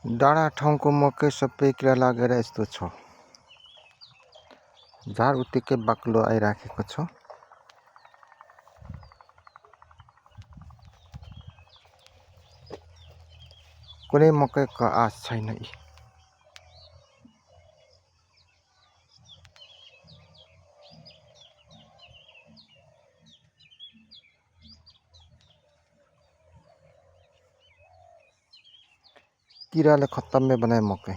डाँडा ठाउँको मकै सबै किरा लागेर यस्तो छ। झार उत्तिकै बाक्लो आइराखेको छ। कुनै मकैको आश छैन यी। किराले खत्तमै बनाए मकै।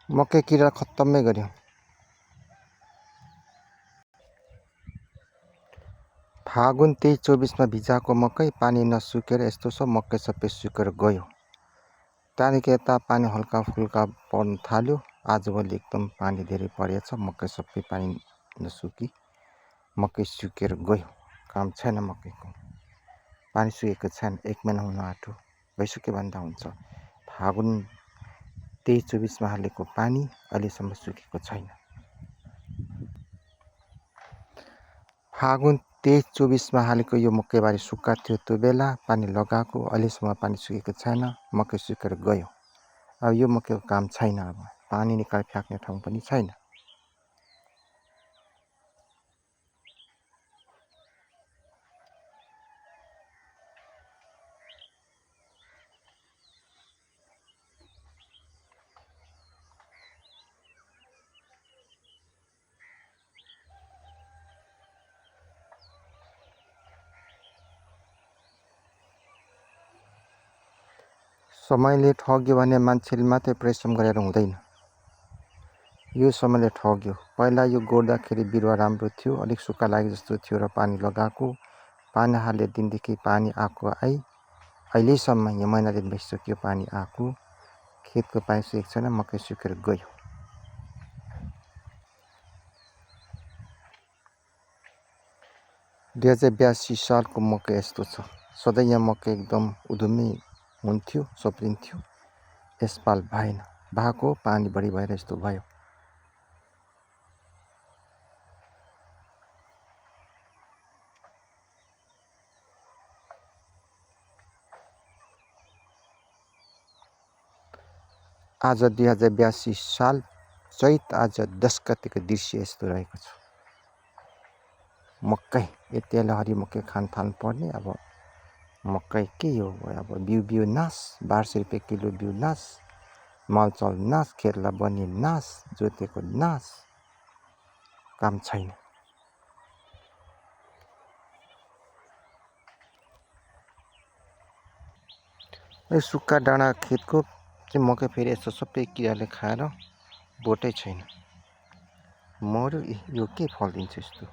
मकै किरा खत्तमै गर्यो। फागुन 23-24 मा भिजाएको मकै पानी नसुकेर यस्तो छ, मकै सबै सुकेर गयो। त्यहाँदेखि यता पानी हल्का फुल्का पर्न थाल्यो। आजभोलि एकदम पानी धेरै परेछ, मकै सबै पानी नसुकी मकै सुकेर गयो। काम छैन मकैको। पानी सुकेको छैन, 1 महिना हुन आँट्यो, भइसक्यो भन्दा हुन्छ। फागुन 23-24 मा हालेको पानी अहिलेसम्म सुकेको छैन। फागुन 23-24 मा हालेको यो मकैबारी सुक्खा थियो, त्यो बेला पानी लगाएको, अहिलेसम्म पानी सुकेको छैन, मकै सुकेर गयो। अब यो मकैको काम छैन। अब पानी निकालेर फ्याँक्ने ठाउँ पनि छैन। समयले ठग्यो भने मान्छेले मात्रै परिश्रम गरेर हुँदैन। यो समयले ठग्यो। पहिला यो गोड्दाखेरि बिरुवा राम्रो थियो, अलिक सुक्खा लागे जस्तो थियो र पानी लगाएको, पानी हाले दिनदेखि पानी आएको अहिलेसम्म यो महिना दिन भइसक्यो पानी आएको, खेतको पानी सुकेको छैन, मकै सुकेर गयो। दुई 2082 सालको मकै यस्तो छ। सधैँ यहाँ मकै एकदम उधुमी हुन्थ्यो, सप्रिन्थ्यो। यसपाल भएन, भएको पानी बढी भएर यस्तो भयो। आज 2082 साल चैत आज 10 गतेको दृश्य यस्तो रहेको छ। मकै यति बेला हरियो मकै खान थाल्नु पर्ने। अब मकै के हो, अब बिउ नाश, 1200 रुपियाँ किलो बिउ नाश, मलचल नाश, खेर्ला बनी नाश, जोतेको नाश, काम छैन। यो सुक्खा डाँडा खेतको चाहिँ मकै फेरि यस्तो सबै किराले खाएर बोटै छैन, मर्यो। यो के फल दिन्छ यस्तो?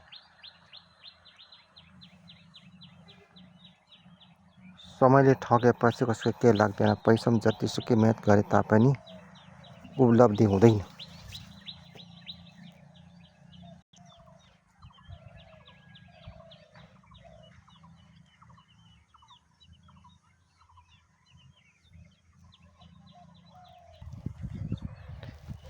समयले ठगेपछि कसैको के लाग्दैन। पैसा जतिसुकै मेहनत गरे तापनि उपलब्धि हुँदैन।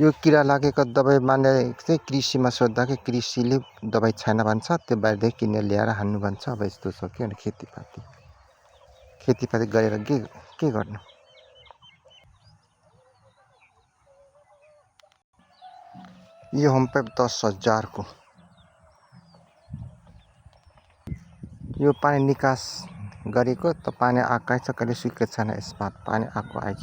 यो किरा लागेको दबाई माने चाहिँ कृषिमा सोद्धाखेरि कृषिले दबाई छैन भन्छ, त्यो बाहिरदेखि किनेर ल्याएर हान्नु भन्छ। अब यस्तो छ के भने खेतीपाती गरेर के गर्नु? यो होमपाइप 10,000 को। यो पानी निकास गरेको त पानी आएको छ, कहिले सुकेको छैन। यसमा पानी आएको आएछ।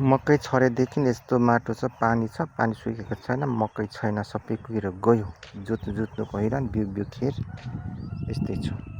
मकै छरेदेखि यस्तो माटो छ, पानी छ, पानी सुकेको छैन, मकै छैन, सबै कुहिएर गयो। जोत्नुको हैरान, बिउ खेर यस्तै छ।